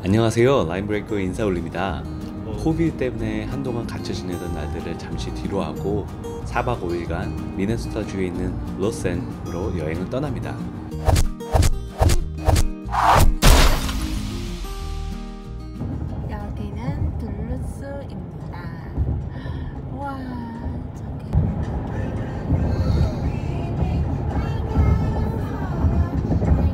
안녕하세요. 라인브레이커 인사 올립니다. 코비드 때문에 한동안 갇혀 지내던 날들을 잠시 뒤로 하고 4박 5일간 미네소타주에 있는 로센으로 여행을 떠납니다. 여기는 둘루스입니다. 와, 저기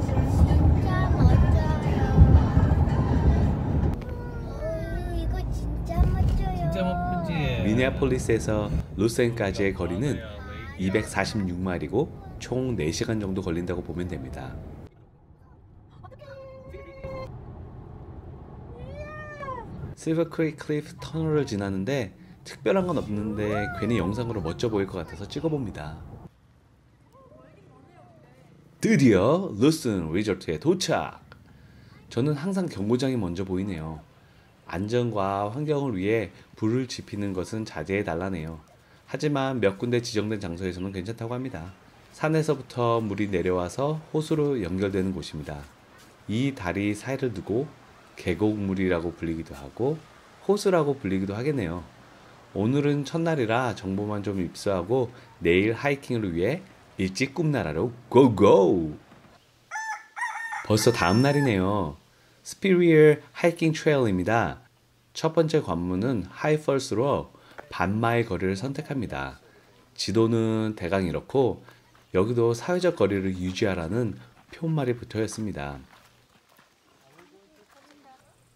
진짜 멋져요. 이거 진짜 멋져요. 진짜 멋지지. 미네아폴리스에서 로센까지의 거리는 246마일이고 총 4시간 정도 걸린다고 보면 됩니다. 실버 크릭 클리프 터널을 지나는데 특별한 건 없는데 괜히 영상으로 멋져 보일 것 같아서 찍어봅니다. 드디어 루슨 리조트에 도착! 저는 항상 경고장이 먼저 보이네요. 안전과 환경을 위해 불을 지피는 것은 자제해 달라네요. 하지만 몇 군데 지정된 장소에서는 괜찮다고 합니다. 산에서부터 물이 내려와서 호수로 연결되는 곳입니다. 이 다리 사이를 두고 계곡물이라고 불리기도 하고 호수라고 불리기도 하겠네요. 오늘은 첫날이라 정보만 좀 입수하고 내일 하이킹을 위해 일찍 꿈나라로 고고! 벌써 다음 날이네요. 스피리얼 하이킹 트레일입니다. 첫 번째 관문은 하이펄스로 반마일 거리를 선택합니다. 지도는 대강 이렇고 여기도 사회적 거리를 유지하라는 표말이 붙어 있습니다.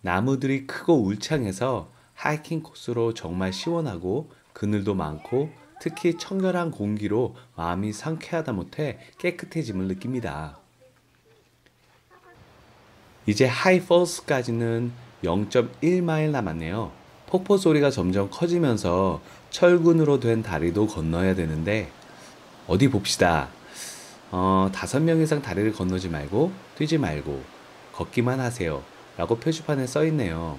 나무들이 크고 울창해서 하이킹 코스로 정말 시원하고 그늘도 많고 특히 청결한 공기로 마음이 상쾌하다 못해 깨끗해짐을 느낍니다. 이제 하이펄스까지는 0.1마일 남았네요. 폭포 소리가 점점 커지면서 철근으로 된 다리도 건너야 되는데 어디 봅시다. 5명 이상 다리를 건너지 말고 뛰지 말고 걷기만 하세요 라고 표지판에 써 있네요.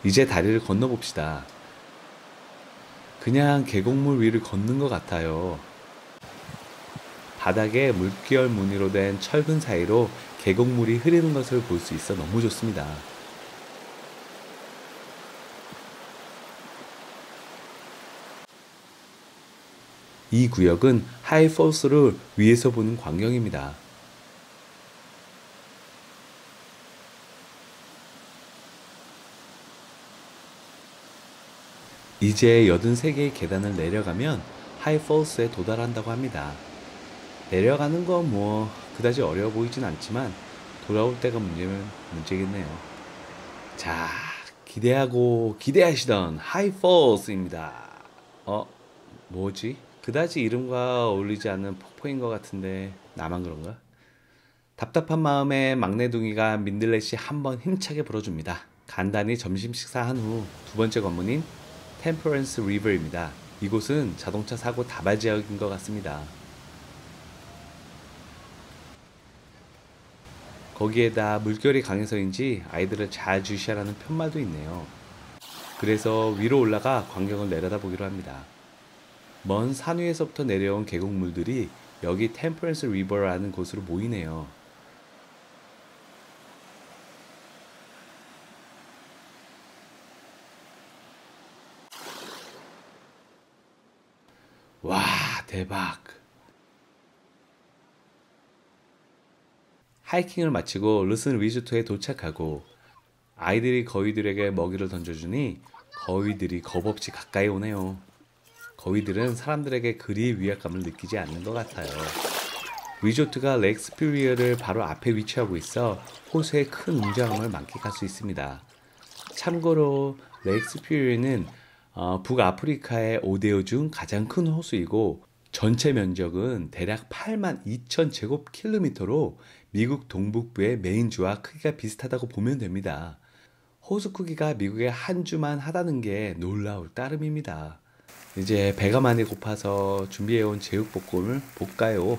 이제 다리를 건너봅시다. 그냥 계곡물 위를 걷는 것 같아요. 바닥에 물결 무늬로 된 철근 사이로 계곡물이 흐르는 것을 볼 수 있어 너무 좋습니다. 이 구역은 하이펄스를 위에서 보는 광경입니다. 이제 83개의 계단을 내려가면 하이펄스에 도달한다고 합니다. 내려가는 건 뭐 그다지 어려워 보이진 않지만 돌아올 때가 문제겠네요. 자, 기대하고 기대하시던 하이펄스입니다. 뭐지? 그다지 이름과 어울리지 않는 폭포인 것 같은데 나만 그런가? 답답한 마음에 막내둥이가 민들레씨 한번 힘차게 불어줍니다. 간단히 점심 식사한 후 두 번째 관문인 템퍼런스 리버입니다. 이곳은 자동차 사고 다발 지역인 것 같습니다. 거기에다 물결이 강해서인지 아이들을 잘 주시하라는 편말도 있네요. 그래서 위로 올라가 광경을 내려다보기로 합니다. 먼 산 위에서부터 내려온 계곡물들이 여기 템퍼런스 리버라는 곳으로 모이네요. 와, 대박! 하이킹을 마치고 루슨 리조트에 도착하고 아이들이 거위들에게 먹이를 던져주니 거위들이 겁없이 가까이 오네요. 거위들은 사람들에게 그리 위압감을 느끼지 않는 것 같아요. 리조트가 렉 스피리어를 바로 앞에 위치하고 있어 호수의 큰 웅장함을 만끽할 수 있습니다. 참고로 렉 스피리어는 북아프리카의 5대5 중 가장 큰 호수이고 전체 면적은 대략 82,000제곱킬로미터로 미국 동북부의 메인주와 크기가 비슷하다고 보면 됩니다. 호수 크기가 미국의 한 주만 하다는 게 놀라울 따름입니다. 이제 배가 많이 고파서 준비해온 제육볶음을 볶아요.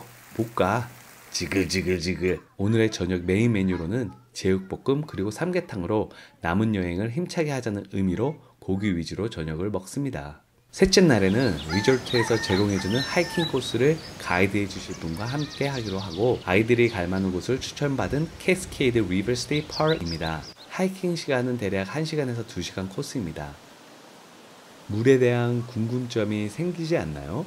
볶아. 지글지글지글. 오늘의 저녁 메인 메뉴로는 제육볶음 그리고 삼계탕으로 남은 여행을 힘차게 하자는 의미로 고기 위주로 저녁을 먹습니다. 셋째 날에는 리조트에서 제공해주는 하이킹 코스를 가이드해 주실 분과 함께 하기로 하고 아이들이 갈 만한 곳을 추천받은 캐스케이드 리버 스테이 파크입니다. 하이킹 시간은 대략 1시간에서 2시간 코스입니다. 물에 대한 궁금점이 생기지 않나요?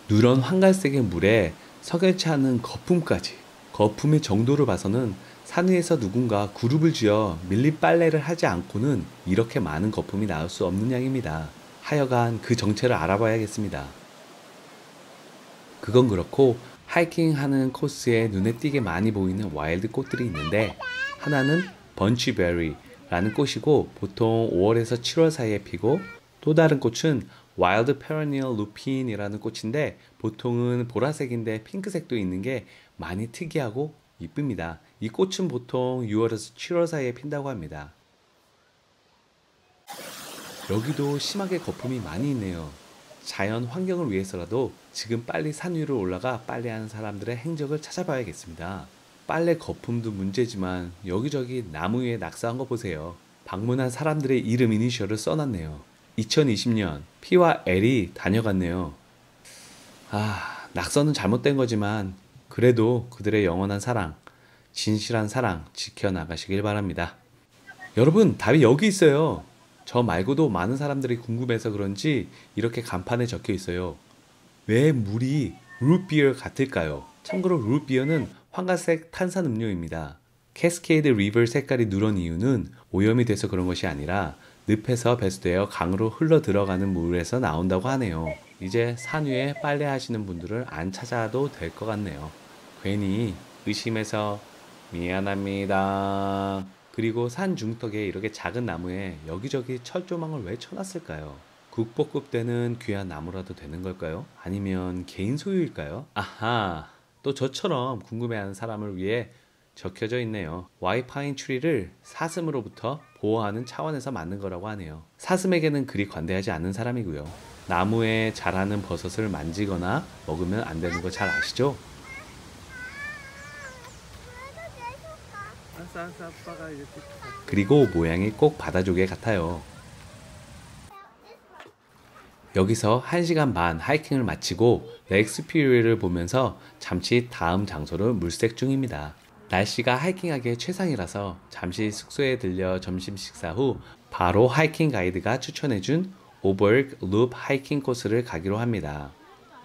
누런 황갈색의 물에 석연치 않은 거품까지. 거품의 정도를 봐서는 산 위에서 누군가 그룹을 지어 밀립 빨래를 하지 않고는 이렇게 많은 거품이 나올 수 없는 양입니다. 하여간 그 정체를 알아봐야겠습니다. 그건 그렇고 하이킹하는 코스에 눈에 띄게 많이 보이는 와일드 꽃들이 있는데 하나는 번치베리라는 꽃이고 보통 5월에서 7월 사이에 피고 또 다른 꽃은 와일드 페러니얼 루핀이라는 꽃인데 보통은 보라색인데 핑크색도 있는 게 많이 특이하고 이쁩니다. 이 꽃은 보통 6월에서 7월 사이에 핀다고 합니다. 여기도 심하게 거품이 많이 있네요. 자연 환경을 위해서라도 지금 빨리 산 위로 올라가 빨래하는 사람들의 행적을 찾아봐야겠습니다. 빨래 거품도 문제지만 여기저기 나무 위에 낙서한 거 보세요. 방문한 사람들의 이름 이니셜을 써놨네요. 2020년 P와 L이 다녀갔네요. 낙서는 잘못된 거지만 그래도 그들의 영원한 사랑, 진실한 사랑 지켜나가시길 바랍니다. 여러분, 답이 여기 있어요. 저 말고도 많은 사람들이 궁금해서 그런지 이렇게 간판에 적혀 있어요. 왜 물이 루트비어 같을까요? 참고로 루트비어는 황갈색 탄산음료입니다. 캐스케이드 리버 색깔이 누런 이유는 오염이 돼서 그런 것이 아니라 늪에서 배수되어 강으로 흘러 들어가는 물에서 나온다고 하네요. 이제 산 위에 빨래하시는 분들을 안 찾아도 될 것 같네요. 괜히 의심해서 미안합니다. 그리고 산 중턱에 이렇게 작은 나무에 여기저기 철조망을 왜 쳐놨을까요? 국보급되는 귀한 나무라도 되는 걸까요? 아니면 개인 소유일까요? 아하, 또 저처럼 궁금해하는 사람을 위해 적혀져 있네요. 와이파인 추리를 사슴으로부터 보호하는 차원에서 만든 거라고 하네요. 사슴에게는 그리 관대하지 않는 사람이고요. 나무에 자라는 버섯을 만지거나 먹으면 안 되는 거 잘 아시죠? 그리고 모양이 꼭 바다조개 같아요. 여기서 1시간 반 하이킹을 마치고 렉 스피리를 보면서 잠시 다음 장소로 물색 중입니다. 날씨가 하이킹하기에 최상이라서 잠시 숙소에 들려 점심 식사 후 바로 하이킹 가이드가 추천해준 오버크 룹 하이킹 코스를 가기로 합니다.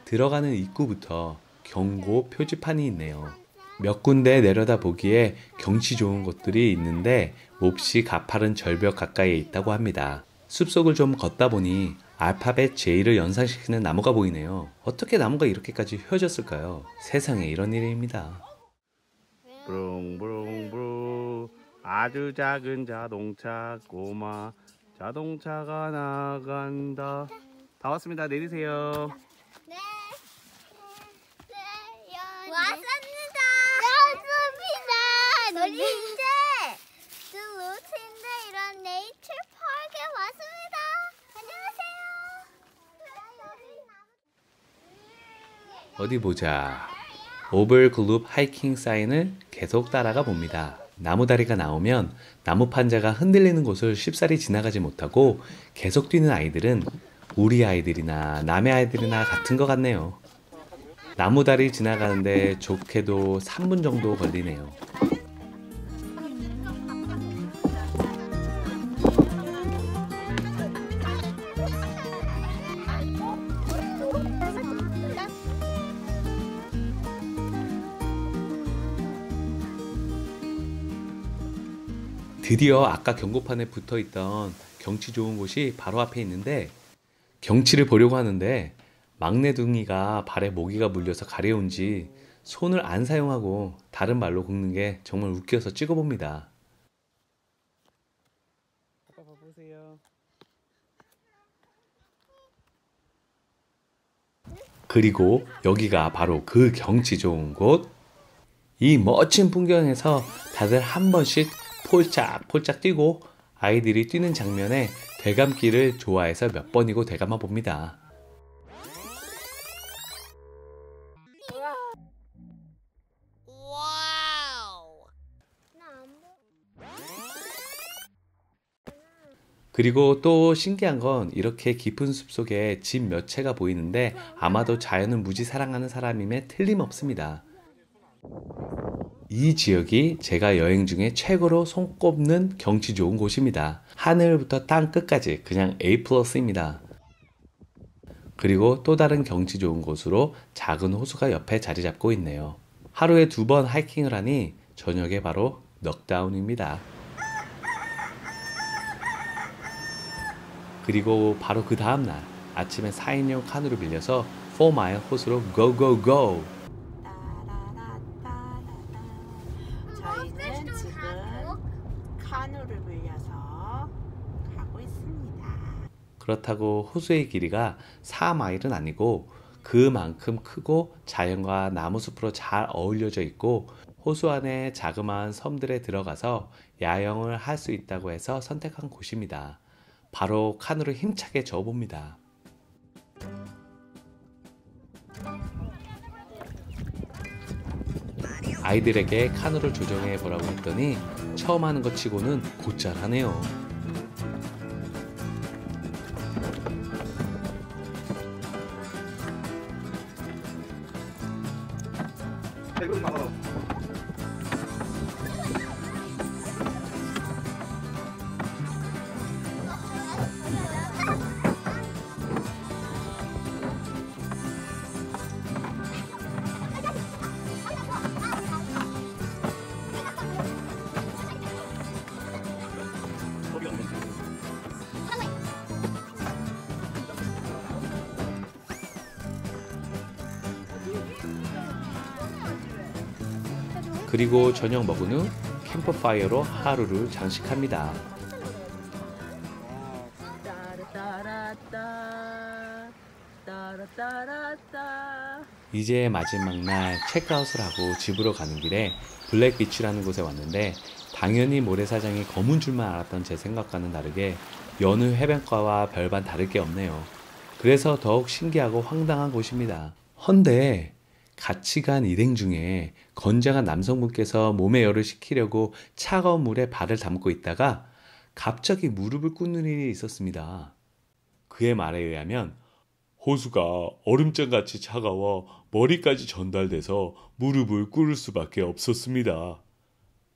들어가는 입구부터 경고 표지판이 있네요. 몇 군데 내려다 보기에 경치 좋은 곳들이 있는데 몹시 가파른 절벽 가까이에 있다고 합니다. 숲속을 좀 걷다 보니 알파벳 J를 연상시키는 나무가 보이네요. 어떻게 나무가 이렇게까지 휘어졌을까요? 세상에 이런 일입니다. 부릉부릉부릉 아주 작은 자동차 꼬마 자동차가 나간다. 다 왔습니다. 내리세요. 네. 왔습니다. 왔습니다. 우리 이제 루트인데 이런 네이처 파크에 왔습니다. 안녕하세요. 어디 보자. 오버글룹 하이킹 사인을 계속 따라가 봅니다. 나무다리가 나오면 나무 판자가 흔들리는 곳을 쉽사리 지나가지 못하고 계속 뛰는 아이들은 우리 아이들이나 남의 아이들이나 같은 것 같네요. 나무다리 지나가는데 좋게도 3분 정도 걸리네요. 드디어 아까 경고판에 붙어있던 경치 좋은 곳이 바로 앞에 있는데 경치를 보려고 하는데 막내둥이가 발에 모기가 물려서 가려운지 손을 안 사용하고 다른 발로 긁는 게 정말 웃겨서 찍어봅니다. 아빠 봐보세요. 그리고 여기가 바로 그 경치 좋은 곳. 이 멋진 풍경에서 다들 한 번씩 폴짝폴짝 뛰고 아이들이 뛰는 장면에 되감기를 좋아해서 몇 번이고 되감아 봅니다. 그리고 또 신기한 건 이렇게 깊은 숲속에 집 몇 채가 보이는데 아마도 자연을 무지 사랑하는 사람임에 틀림없습니다. 이 지역이 제가 여행 중에 최고로 손꼽는 경치 좋은 곳입니다. 하늘부터 땅 끝까지 그냥 A+입니다. 그리고 또 다른 경치 좋은 곳으로 작은 호수가 옆에 자리 잡고 있네요. 하루에 2번 하이킹을 하니 저녁에 바로 넉다운입니다. 그리고 바로 그 다음날 아침에 4인용 카누를 빌려서 4마일 호수로 고고고! 저희는 지금 카누를 빌려서 가고 있습니다. 그렇다고 호수의 길이가 4마일은 아니고 그만큼 크고 자연과 나무숲으로 잘 어울려져 있고 호수 안에 자그마한 섬들에 들어가서 야영을 할 수 있다고 해서 선택한 곳입니다. 바로 카누를 힘차게 저어봅니다. 아이들에게 카누를 조정해 보라고 했더니 처음 하는 것 치고는 곧잘 하네요. 그리고 저녁 먹은 후 캠프파이어로 하루를 장식합니다. 이제 마지막 날 체크아웃을 하고 집으로 가는 길에 블랙비치라는 곳에 왔는데 당연히 모래사장이 검은 줄만 알았던 제 생각과는 다르게 여느 해변가와 별반 다를 게 없네요. 그래서 더욱 신기하고 황당한 곳입니다. 헌데 같이 간 일행 중에 건장한 남성분께서 몸에 열을 식히려고 차가운 물에 발을 담고 있다가 갑자기 무릎을 꿇는 일이 있었습니다. 그의 말에 의하면 호수가 얼음장같이 차가워 머리까지 전달돼서 무릎을 꿇을 수밖에 없었습니다.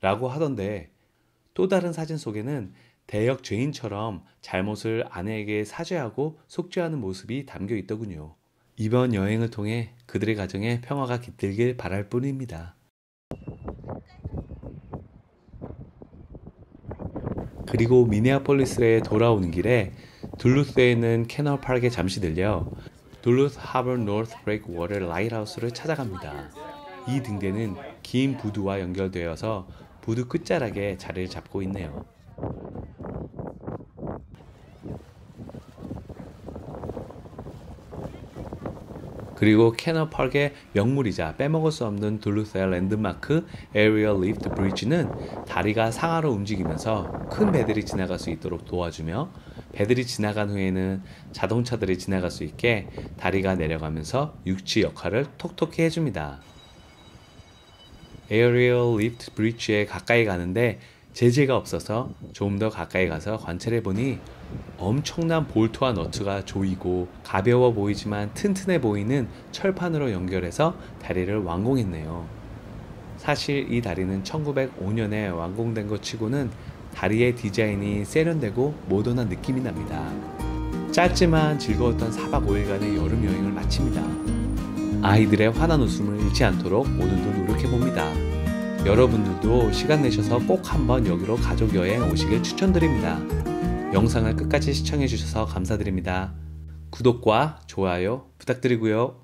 라고 하던데 또 다른 사진 속에는 대역 죄인처럼 잘못을 아내에게 사죄하고 속죄하는 모습이 담겨 있더군요. 이번 여행을 통해 그들의 가정에 평화가 깃들길 바랄 뿐입니다. 그리고 미네아폴리스에 돌아오는 길에 둘루스에 있는 캐널 파크에 잠시 들려 둘루스 하버 노스 브레이크 워터 라이트하우스를 찾아갑니다. 이 등대는 긴 부두와 연결되어서 부두 끝자락에 자리를 잡고 있네요. 그리고 캐널 파크의 명물이자 빼먹을 수 없는 둘루스의 랜드마크 에리얼 리프트 브리지는 다리가 상하로 움직이면서 큰 배들이 지나갈 수 있도록 도와주며 배들이 지나간 후에는 자동차들이 지나갈 수 있게 다리가 내려가면서 육지 역할을 톡톡히 해줍니다. 에어리얼 리프트 브리지에 가까이 가는데 제재가 없어서 좀 더 가까이 가서 관찰해보니 엄청난 볼트와 너트가 조이고 가벼워 보이지만 튼튼해 보이는 철판으로 연결해서 다리를 완공했네요. 사실 이 다리는 1905년에 완공된 것 치고는 다리의 디자인이 세련되고 모던한 느낌이 납니다. 짧지만 즐거웠던 4박 5일간의 여름 여행을 마칩니다. 아이들의 환한 웃음을 잃지 않도록 오늘도 노력해봅니다. 여러분들도 시간 내셔서 꼭 한번 여기로 가족 여행 오시길 추천드립니다. 영상을 끝까지 시청해주셔서 감사드립니다. 구독과 좋아요 부탁드리고요.